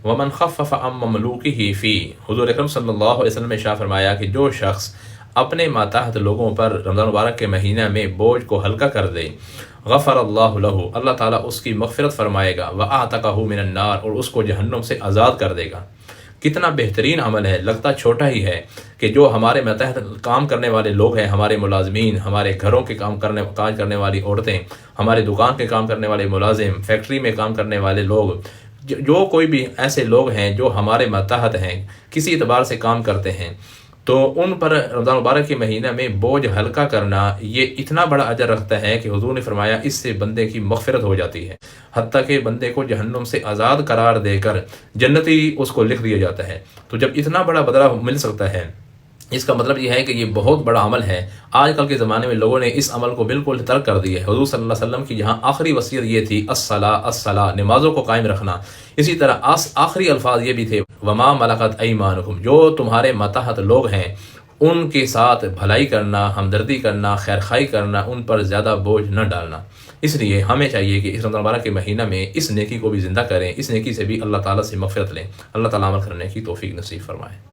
ومن خفف عن مملوکہ فی، حضور اکرم صلی اللہ علیہ وسلم نے ارشاد فرمایا کہ جو شخص اپنے ماتحت لوگوں پر رمضان مبارک کے مہینہ میں بوجھ کو ہلکا کر دے، غفر اللہ لہ، اللہ تعالیٰ اس کی مغفرت فرمائے گا، وَأَعْتَقَهُ مِنَ النَّارِ، اور اس کو جہنم سے آزاد کر دے گا۔ کتنا بہترین عمل ہے، لگتا چھوٹا ہی ہے کہ جو ہمارے ماتحت کام کرنے والے لوگ ہیں، ہمارے ملازمین، ہمارے گھروں کے کام کرنے والی عورتیں، ہمارے دکان کے کام کرنے والے ملازم، فیکٹری میں کام کرنے والے لوگ، جو کوئی بھی ایسے لوگ ہیں جو ہمارے ماتحت ہیں، کسی اعتبار سے کام کرتے ہیں، تو ان پر رمضان مبارک کے مہینہ میں بوجھ ہلکا کرنا یہ اتنا بڑا اجر رکھتا ہے کہ حضور نے فرمایا اس سے بندے کی مغفرت ہو جاتی ہے، حتیٰ کہ بندے کو جہنم سے آزاد قرار دے کر جنتی اس کو لکھ دیا جاتا ہے۔ تو جب اتنا بڑا بدلہ مل سکتا ہے، اس کا مطلب یہ ہے کہ یہ بہت بڑا عمل ہے۔ آج کل کے زمانے میں لوگوں نے اس عمل کو بالکل ترک کر دیا ہے۔ حضور صلی اللہ علیہ وسلم کی جہاں آخری وصیت یہ تھی الصلاۃ الصلاۃ، نمازوں کو قائم رکھنا، اسی طرح آخری الفاظ یہ بھی تھے وما ملکت ایمانکم، جو تمہارے ماتحت لوگ ہیں ان کے ساتھ بھلائی کرنا، ہمدردی کرنا، خیرخواہی کرنا، ان پر زیادہ بوجھ نہ ڈالنا۔ اس لیے ہمیں چاہیے کہ اس رمضان مبارک کے مہینہ میں اس نیکی کو بھی زندہ کریں، اس نیکی سے بھی اللہ تعالیٰ سے مغفرت لیں۔ اللہ تعالیٰ عمل کرنے کی توفیق نصیب فرمائے۔